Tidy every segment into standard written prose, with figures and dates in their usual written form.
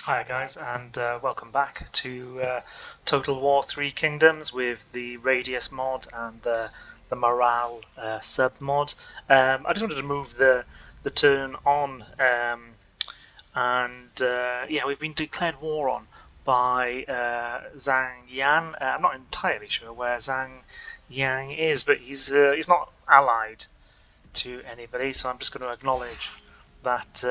Hi guys, and welcome back to Total War 3 Kingdoms with the Radious mod and the Morale sub mod. I just wanted to move the turn on, and yeah, we've been declared war on by Zhang Yan. I'm not entirely sure where Zhang Yang is, but he's not allied to anybody, so I'm just going to acknowledge that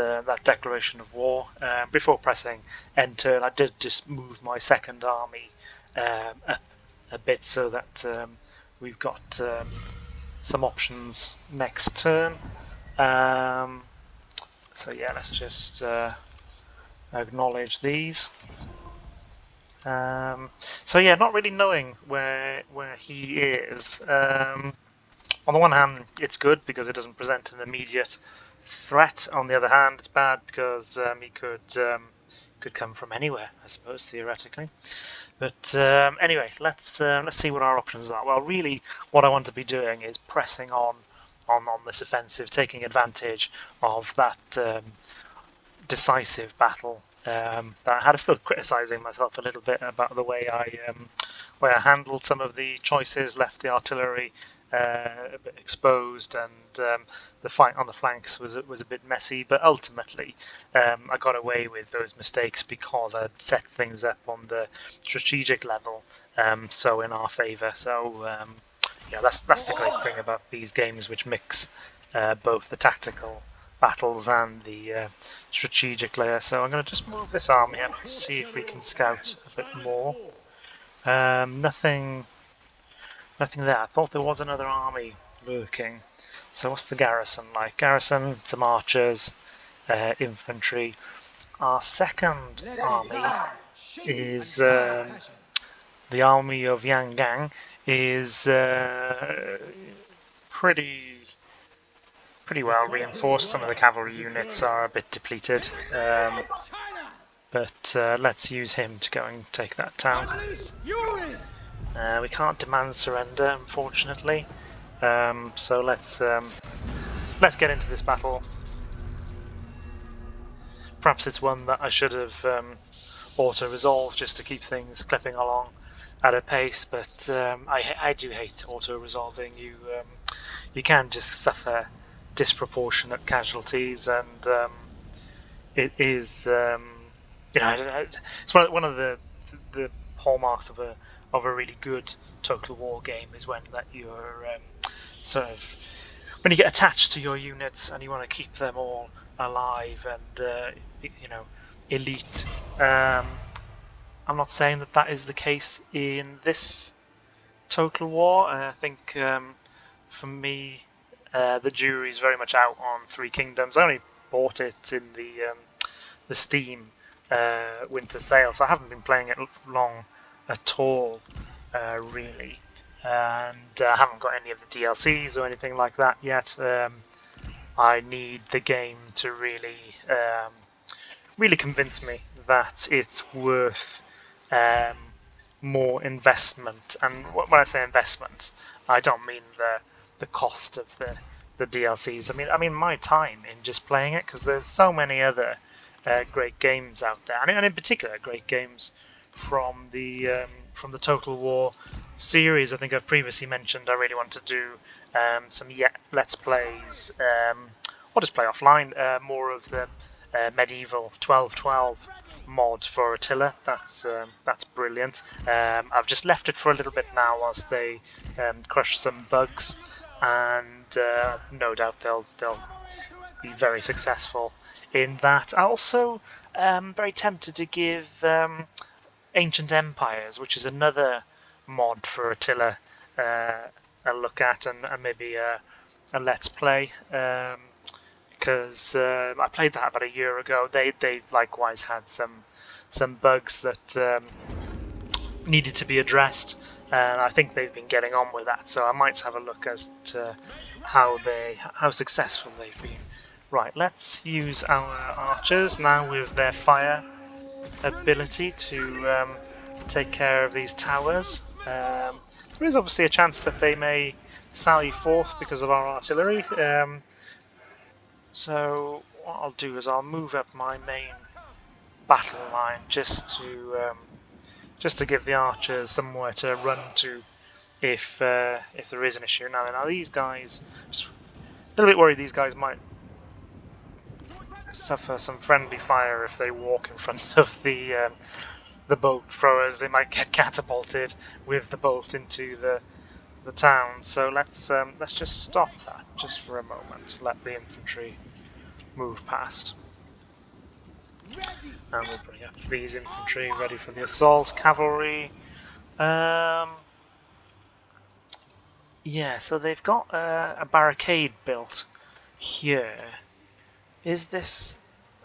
declaration of war. Before pressing enter, I did just move my second army up a bit so that we've got some options next turn. So yeah, let's just acknowledge these. So yeah, not really knowing where he is. On the one hand, it's good because it doesn't present an immediate threat. On the other hand, it's bad because he could come from anywhere, I suppose, theoretically. But anyway, let's see what our options are. Well, really, what I want to be doing is pressing on this offensive, taking advantage of that decisive battle. That I had still criticising myself a little bit about the way I handled some of the choices, left the artillery a bit exposed, and the fight on the flanks was a bit messy. But ultimately, I got away with those mistakes because I'd set things up on the strategic level, so in our favour. So yeah, that's the great thing about these games, which mix both the tactical battles and the strategic layer. So I'm going to just move this army up and see if we can scout a bit more. Nothing there. I thought there was another army lurking. So what's the garrison like? Garrison, some archers, infantry. Our second army is the army of Yang Gang is pretty well reinforced. Some of the cavalry units are a bit depleted, but let's use him to go and take that town. We can't demand surrender, unfortunately. So let's get into this battle. Perhaps it's one that I should have auto-resolved just to keep things clipping along at a pace, but I do hate auto-resolving. You can just suffer disproportionate casualties, and it is it's one of the hallmarks of a really good Total War game is when that you're sort of when you get attached to your units and you want to keep them all alive and elite. I'm not saying that is the case in this Total War. I think for me, the jury's very much out on Three Kingdoms. I only bought it in the Steam winter sale, so I haven't been playing it long at all, really, and I haven't got any of the DLCs or anything like that yet. I need the game to really convince me that it's worth more investment. And when I say investment, I don't mean the cost of the DLCs. I mean my time in just playing it, because there's so many other great games out there, and in particular great games from the Total War series. I think I've previously mentioned I really want to do some Let's Plays, or just play offline, more of the medieval 1212 mod for Attila. That's brilliant. I've just left it for a little bit now whilst they crush some bugs, and no doubt they'll be very successful in that. I also very tempted to give Ancient Empires, which is another mod for Attila, a look at, and maybe a Let's Play, because I played that about a year ago. They likewise had some bugs that needed to be addressed, and I think they've been getting on with that. So I might have a look as to how successful they've been. Right, let's use our archers now with their fire ability to take care of these towers. There is obviously a chance that they may sally forth because of our artillery. So what I'll do is I'll move up my main battle line just to give the archers somewhere to run to if there is an issue. Now these guys, just a little bit worried these guys might suffer some friendly fire if they walk in front of the bolt throwers. They might get catapulted with the bolt into the town. So let's just stop that just for a moment. Let the infantry move past. And we'll bring up these infantry ready for the assault. Cavalry. Yeah, so they've got a barricade built here. Is this...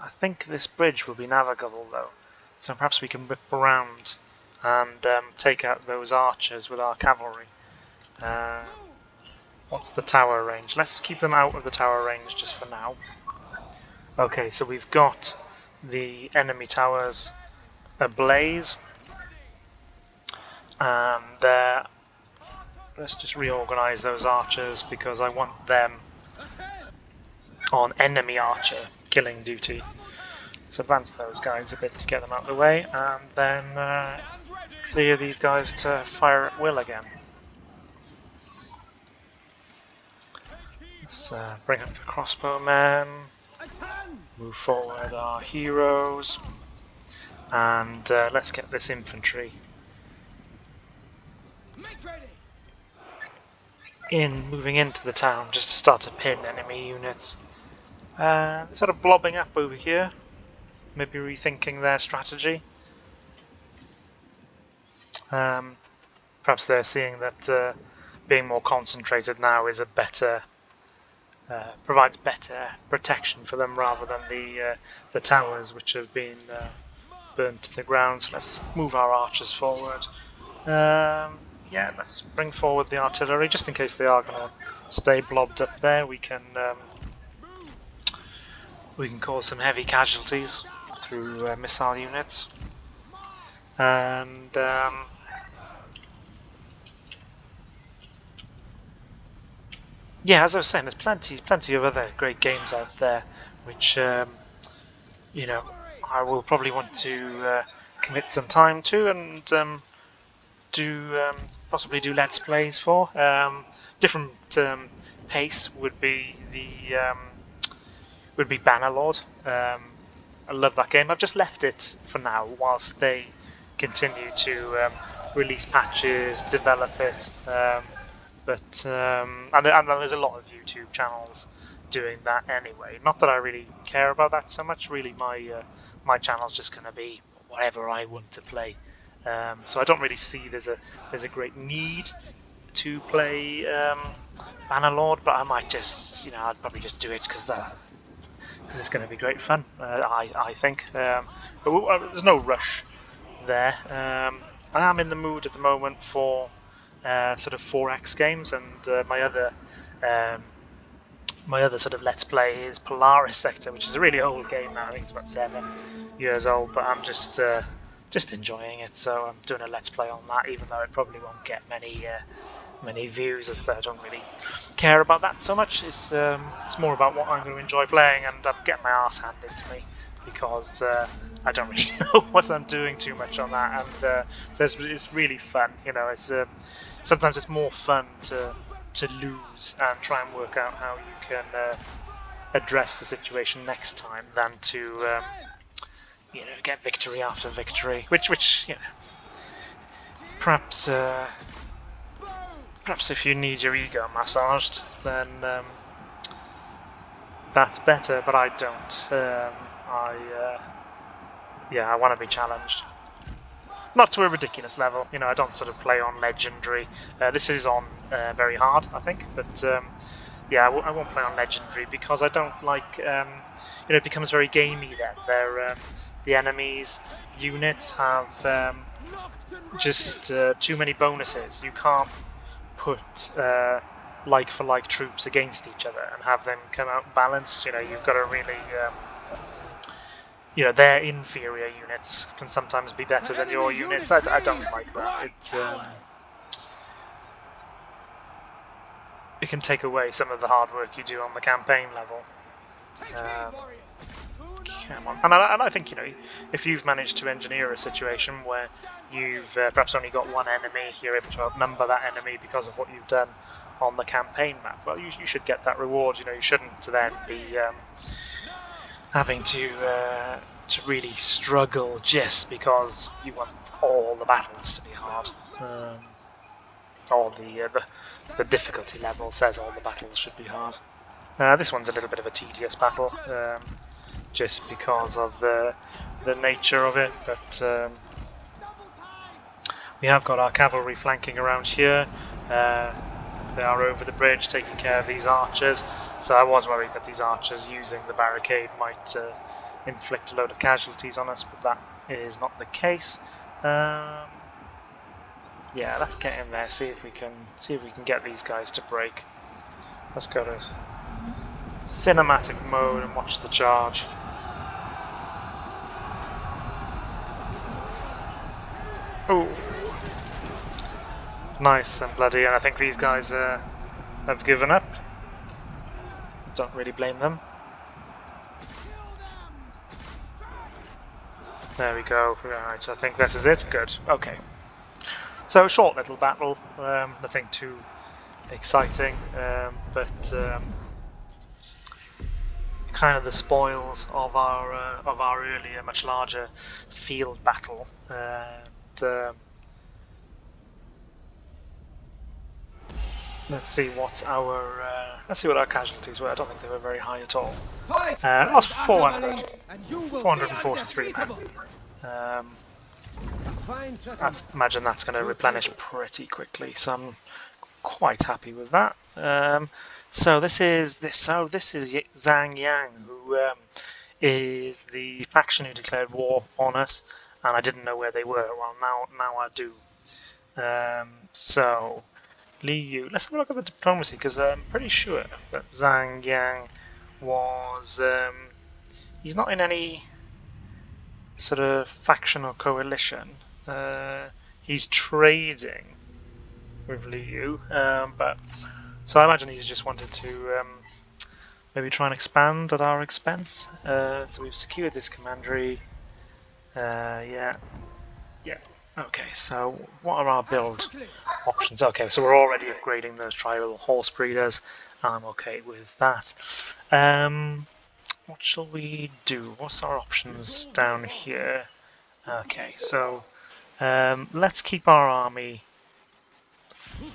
I think this bridge will be navigable though. So perhaps we can whip around and take out those archers with our cavalry. What's the tower range? Let's keep them out of the tower range just for now. Okay, so we've got the enemy towers ablaze. And let's just reorganize those archers because I want them on enemy archer killing duty. So advance those guys a bit to get them out of the way, and then clear these guys to fire at will again. Let's bring up the crossbowmen, move forward our heroes, and let's get this infantry moving into the town just to start to pin enemy units. Sort of blobbing up over here, maybe rethinking their strategy. Perhaps they're seeing that being more concentrated now is a better, provides better protection for them rather than the towers which have been burnt to the ground. So let's move our archers forward. Yeah, let's bring forward the artillery just in case they are going to stay blobbed up there. We can cause some heavy casualties through missile units, and yeah, as I was saying, there's plenty of other great games out there, which you know, I will probably want to commit some time to and possibly do let's plays for. Different pace would be Bannerlord. I love that game. I've just left it for now whilst they continue to release patches, develop it. And there's a lot of YouTube channels doing that anyway. Not that I really care about that so much. Really, my channel's just going to be whatever I want to play. So I don't really see there's a great need to play Bannerlord, but I might just, I'd probably just do it because it's going to be great fun. I think. But there's no rush there. I am in the mood at the moment for sort of 4X games, and my other sort of let's play is Polaris Sector, which is a really old game now. I think it's about 7 years old, but I'm just enjoying it. So I'm doing a let's play on that, even though it probably won't get many views, as I don't really care about that so much. It's more about what I'm going to enjoy playing, and I'm getting my arse handed to me because I don't really know what I'm doing too much on that, and so it's really fun. It's sometimes it's more fun to lose and try and work out how you can address the situation next time than to get victory after victory, which perhaps if you need your ego massaged, then that's better, but I don't. I want to be challenged. Not to a ridiculous level, I don't sort of play on legendary. This is on very hard, I think, but I won't play on legendary because I don't like. It becomes very gamey then. The enemies units have just too many bonuses. You can't put like for like troops against each other and have them come out balanced. You've got to really. Their inferior units can sometimes be better than your units. I don't like that. It can take away some of the hard work you do on the campaign level. Come on. And I think, if you've managed to engineer a situation where you've perhaps only got one enemy, you're able to outnumber that enemy because of what you've done on the campaign map, well, you should get that reward. You shouldn't then be having to really struggle just because you want all the battles to be hard. Or the difficulty level says all the battles should be hard. This one's a little bit of a tedious battle, just because of the nature of it, but we have got our cavalry flanking around here. They are over the bridge taking care of these archers, so I was worried that these archers using the barricade might inflict a load of casualties on us, but that is not the case. Yeah, let's get in there, see if we can get these guys to break. Let's go to cinematic mode and watch the charge. Ooh. Nice and bloody, and I think these guys have given up. Don't really blame them. There we go. Right, so I think this is it. Good. Okay. So, short little battle. Nothing too exciting, but kind of the spoils of our earlier, much larger field battle. Let's see what our casualties were. I don't think they were very high at all. Lost 443 men. I imagine that's going to replenish pretty quickly, so I'm quite happy with that. So this is Zhang Yang, who is the faction who declared war on us, and I didn't know where they were. Well, now I do. So Li Yu. Let's have a look at the diplomacy, because I'm pretty sure that Zhang Yang was he's not in any sort of faction or coalition. He's trading with Li Yu, but so I imagine he's just wanted to maybe try and expand at our expense. So we've secured this commandery. Yeah. Okay, so what are our build options? Okay, so we're already upgrading those tribal horse breeders. I'm okay with that. What shall we do? What's our options down here? Okay, so let's keep our army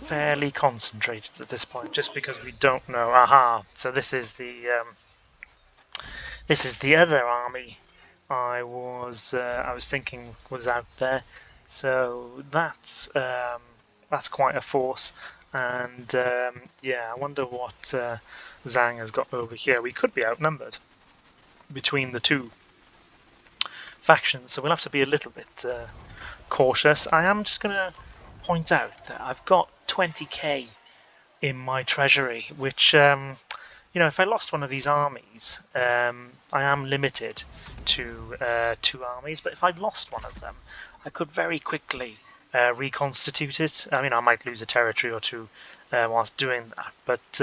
fairly concentrated at this point, just because we don't know. Aha! So this is the other army I was thinking was out there. So that's quite a force, and yeah, I wonder what Zhang has got over here. We could be outnumbered between the two factions, so we'll have to be a little bit cautious. I am just going to point out that I've got 20k in my treasury, which if I lost one of these armies, I am limited to 2 armies, but if I lost one of them, I could very quickly reconstitute it. I mean, I might lose a territory or two whilst doing that, but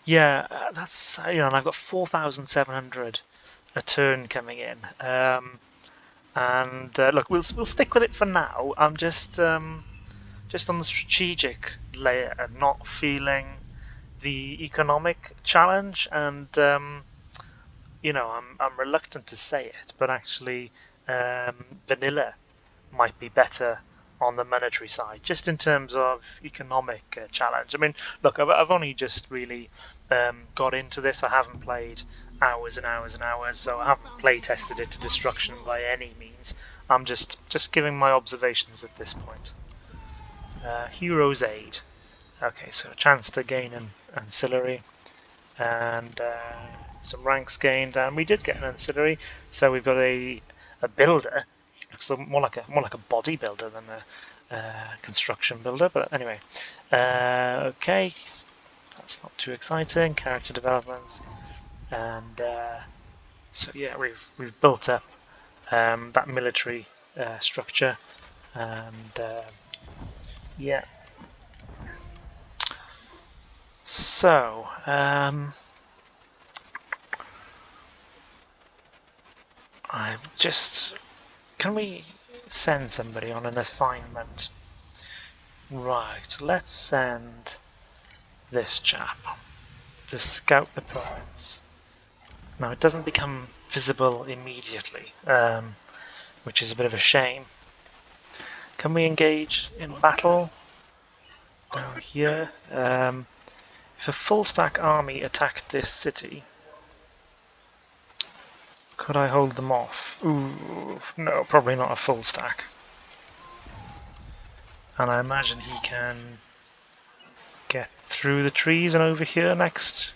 yeah, that's and I've got 4,700 a turn coming in, and look, we'll stick with it for now. I'm just on the strategic layer, not feeling the economic challenge, and I'm reluctant to say it, but actually vanilla might be better on the monetary side, just in terms of economic challenge. I mean, look, I've only just really got into this. I haven't played hours and hours and hours, so I haven't play tested it to destruction by any means. I'm just giving my observations at this point. Hero's Aid. Okay, so a chance to gain an ancillary, and some ranks gained, and we did get an ancillary. So we've got a builder. Looks more like a bodybuilder than a construction builder. But anyway, okay, that's not too exciting. Character developments, and so yeah, we've built up that military structure, and yeah. So, I just... Can we send somebody on an assignment? Right, let's send this chap to scout the province. Now it doesn't become visible immediately, which is a bit of a shame. Can we engage in battle? Down here. If a full stack army attacked this city, could I hold them off? Ooh, no, probably not a full stack. And I imagine he can get through the trees and over here next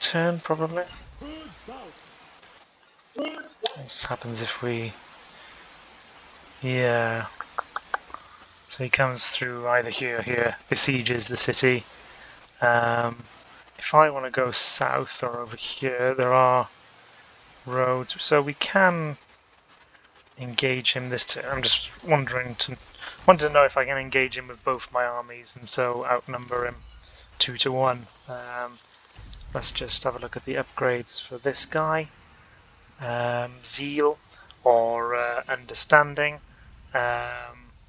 turn, probably. This happens if we... Yeah. So he comes through either here or here, besieges the city. If I want to go south or over here, there are roads, so we can engage him this turn. I'm just wanting to know if I can engage him with both my armies and so outnumber him 2 to 1. Let's just have a look at the upgrades for this guy. Zeal or understanding.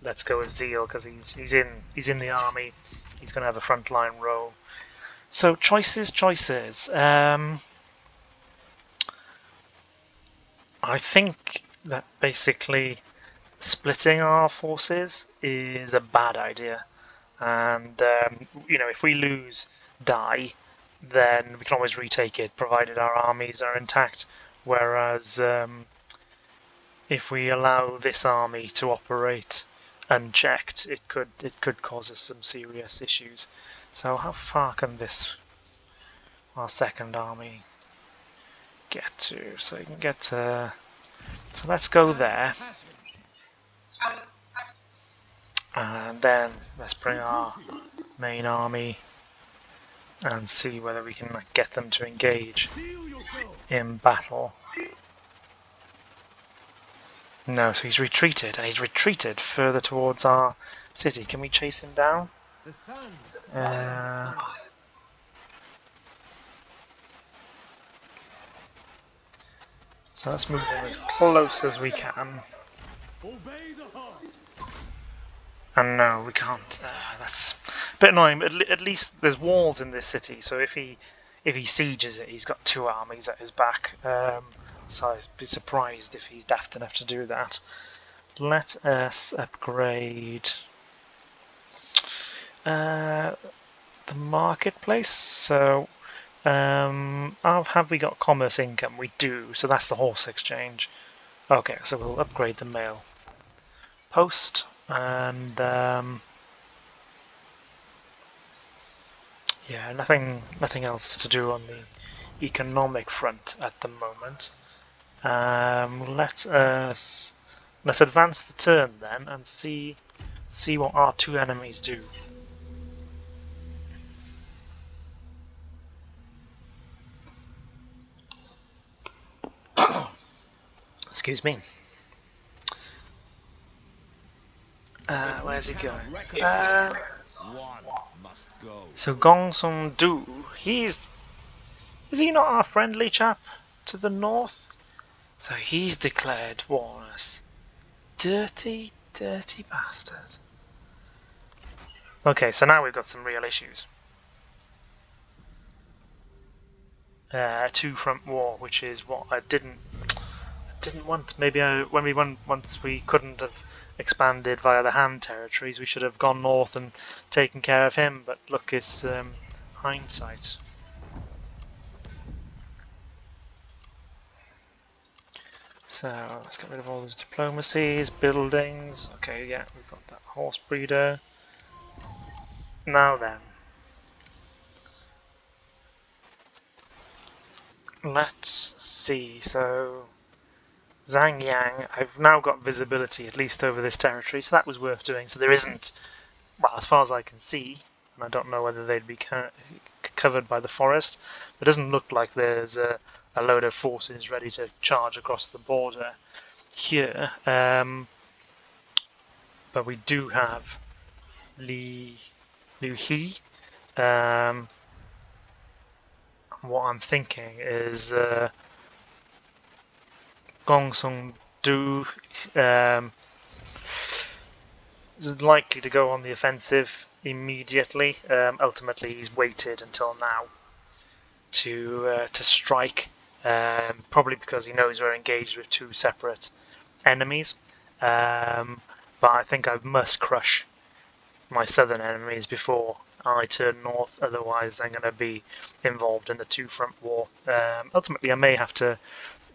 Let's go with Zeal because he's in the army. He's going to have a frontline role. So choices. I think that basically splitting our forces is a bad idea, and if we lose die, then we can always retake it, provided our armies are intact. Whereas if we allow this army to operate unchecked, it could cause us some serious issues. So how far can our second army get to? So you can get to... So let's go there. And then let's bring our main army and see whether we can get them to engage in battle. No, so he's retreated, and he's retreated further towards our city. Can we chase him down? So let's move him as close as we can. And no, we can't. That's a bit annoying. But at least there's walls in this city, so if he sieges it, he's got 2 armies at his back. So I'd be surprised if he's daft enough to do that. Let us upgrade the marketplace. So have we got commerce income? We do. So that's the horse exchange. Okay, so we'll upgrade the mail post. And yeah, nothing else to do on the economic front at the moment. Let's advance the turn then and see what our 2 enemies do. Excuse me. Where's he going? So Gong Sung Du, is he not our friendly chap to the north? So he's declared war on us. Dirty bastard. Okay, so now we've got some real issues. 2 front war, which is what I didn't want. Maybe when we won once, we couldn't have expanded via the Han territories. We should have gone north and taken care of him. But look, it's hindsight. So let's get rid of all those diplomacies, buildings. Okay, yeah, we've got that horse breeder. Now then, let's see. So Zhang Yang, I've now got visibility at least over this territory, so that was worth doing. So there isn't, well, as far as I can see, and I don't know whether they'd be covered by the forest, but it doesn't look like there's a load of forces ready to charge across the border here. But we do have Liu He. What I'm thinking is Gongsun Du is likely to go on the offensive immediately. Ultimately, he's waited until now to strike, probably because he knows we're engaged with two separate enemies. But I think I must crush my southern enemies before I turn north, otherwise I'm going to be involved in the two-front war. Ultimately, I may have to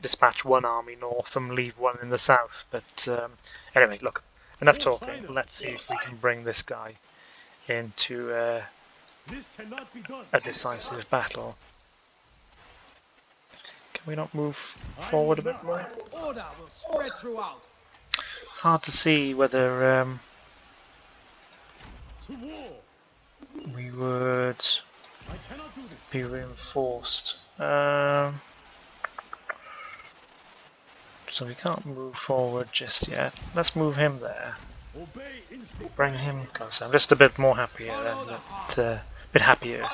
dispatch one army north and leave one in the south, but anyway, look, enough talking. Let's see if we can bring this guy into a decisive battle. Can we not move forward a bit more? Order will spread throughout. It's hard to see whether we would be reinforced. So we can't move forward just yet. Let's move him there. Bring him closer. I'm just a bit more happier a bit happier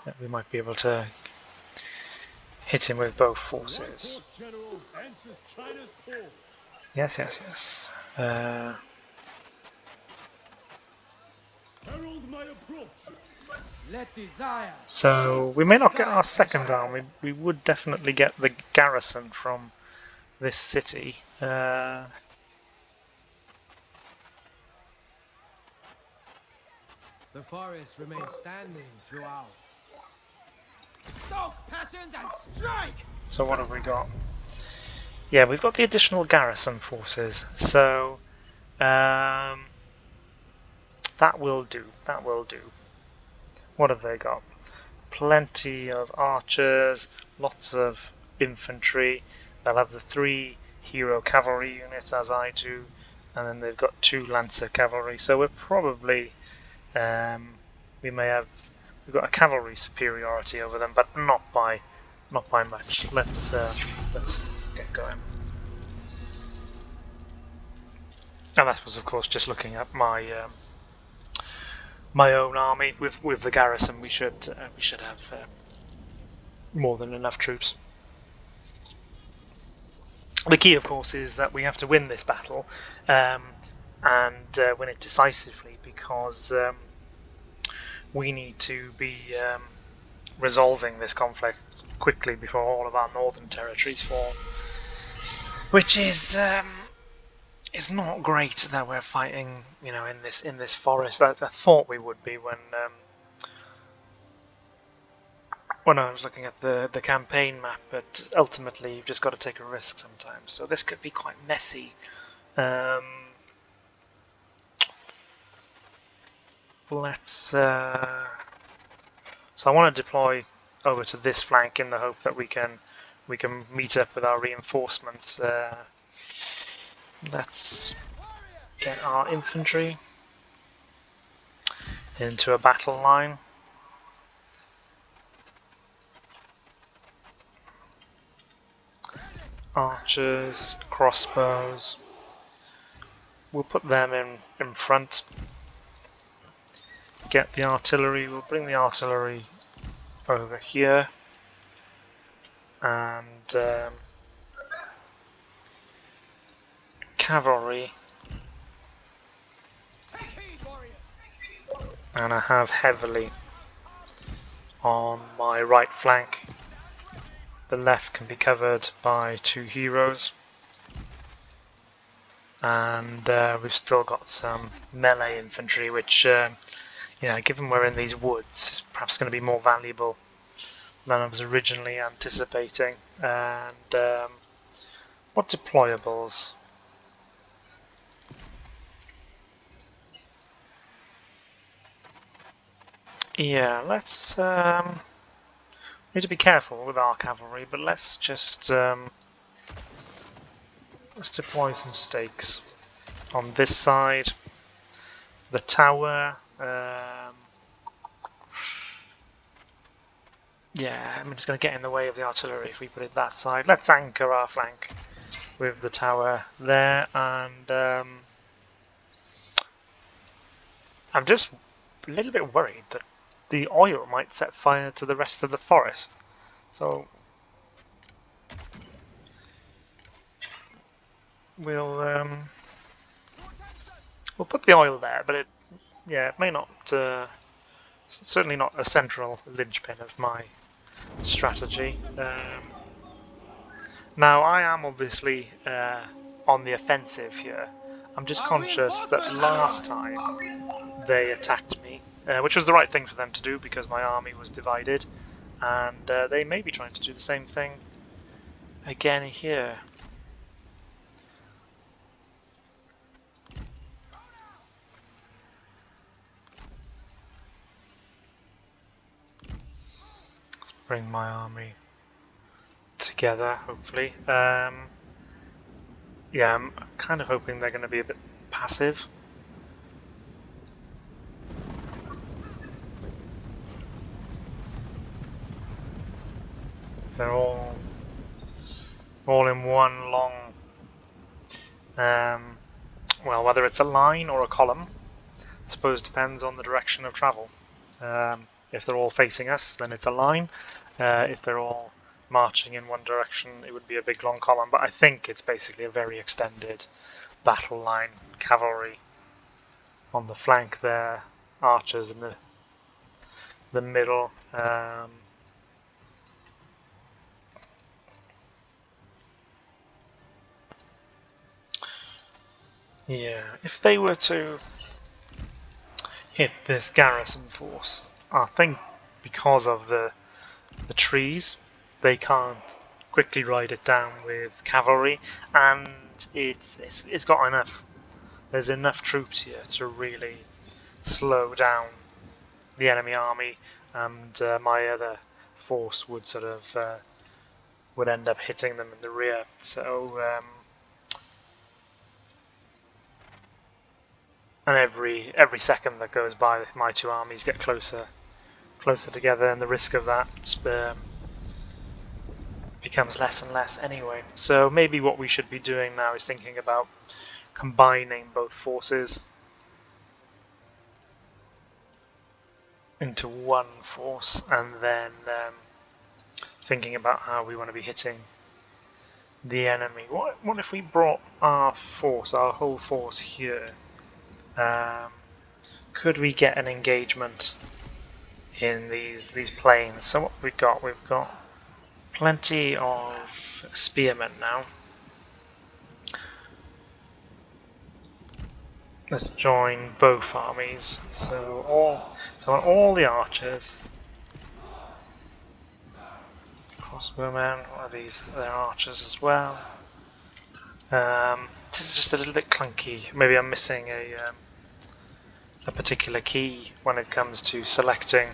that we might be able to hit him with both forces. Yes, yes, yes. So we may not get our second army. We would definitely get the garrison from this city. The forest remains standing throughout. Stoke passions and strike! So what have we got? Yeah, we've got the additional garrison forces. So that will do. That will do. What have they got? Plenty of archers, lots of infantry. They'll have the 3 hero cavalry units as I do, and then they've got 2 lancer cavalry. So we're probably we've got a cavalry superiority over them, but not by much. Let's get going. And that was, of course, just looking at my my own army with the garrison. We should have more than enough troops. The key, of course, is that we have to win this battle and win it decisively, because we need to be resolving this conflict quickly before all of our northern territories fall, which is not great that we're fighting, you know, in this forest. I thought we would be when I was looking at the campaign map, but ultimately you've just got to take a risk sometimes. So this could be quite messy. Let's. So I want to deploy over to this flank in the hope that we can meet up with our reinforcements. Let's get our infantry into a battle line. Archers, crossbows. We'll put them in front. Get the artillery. We'll bring the artillery over here, and cavalry. And I have heavily on my right flank. The left can be covered by 2 heroes, and we've still got some melee infantry, which, given we're in these woods, is perhaps going to be more valuable than I was originally anticipating. And what deployables? Yeah, let's need to be careful with our cavalry, but let's just let's deploy some stakes on this side. The tower. Yeah, I'm just going to get in the way of the artillery if we put it that side. Let's anchor our flank with the tower there, and I'm just a little bit worried that the oil might set fire to the rest of the forest. So we'll put the oil there, but it may not. Certainly not a central linchpin of my strategy. Now I am obviously on the offensive here. I'm just Our conscious that reinforcements have last arrived. time they attacked me, which was the right thing for them to do because my army was divided, and they may be trying to do the same thing again here. Let's bring my army together, hopefully. Yeah, I'm kind of hoping they're going to be a bit passive. They're all in one long, well, whether it's a line or a column, I suppose depends on the direction of travel. If they're all facing us, then it's a line. If they're all marching in one direction, it would be a big long column. But I think it's basically a very extended battle line. Cavalry on the flank there, archers in the middle. Yeah, if they were to hit this garrison force, I think because of the trees, they can't quickly ride it down with cavalry, and it's got enough. There's enough troops here to really slow down the enemy army, and my other force would sort of would end up hitting them in the rear. So and every second that goes by, my two armies get closer together, and the risk of that becomes less and less anyway. So maybe what we should be doing now is thinking about combining both forces into one force, and then thinking about how we want to be hitting the enemy. What if we brought our whole force here? Could we get an engagement in these plains? So what we've got plenty of spearmen now. Let's join both armies. So all the archers, crossbowmen. What are these? They're archers as well. This is just a little bit clunky. Maybe I'm missing a particular key when it comes to selecting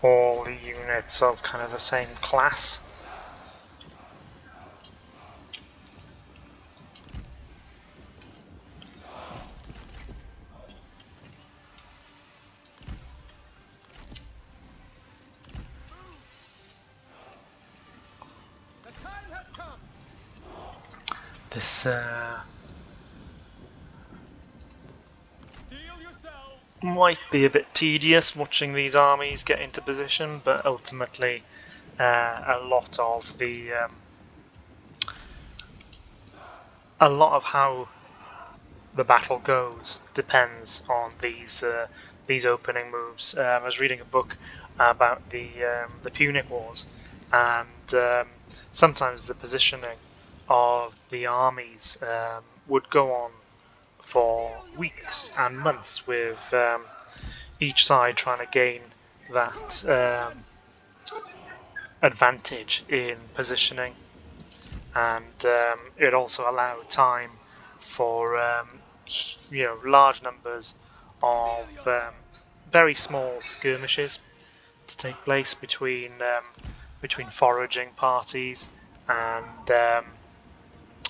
all the units of kind of the same class. The time has come. This Steel yourselves. might be a bit tedious watching these armies get into position, but ultimately a lot of how the battle goes depends on these opening moves. I was reading a book about the Punic Wars, and sometimes the positioning of the armies would go on for weeks and months, with each side trying to gain that advantage in positioning, and it also allowed time for large numbers of very small skirmishes to take place between foraging parties and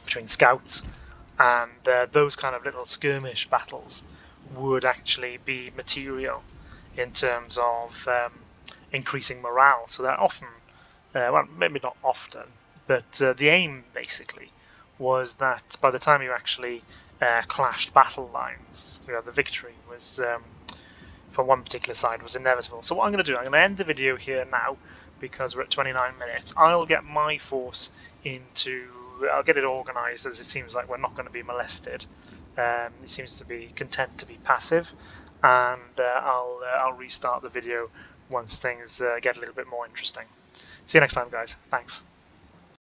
between scouts, and those kind of little skirmish battles would actually be material in terms of increasing morale. So that often, well, maybe not often, but the aim basically was that by the time you actually clashed battle lines, the victory was for one particular side was inevitable. So what I'm going to do, I'm going to end the video here now because we're at 29 minutes. I'll get my force into I'll get it organised, as it seems like we're not going to be molested. He seems to be content to be passive, and I'll restart the video once things get a little bit more interesting. See you next time, guys. Thanks.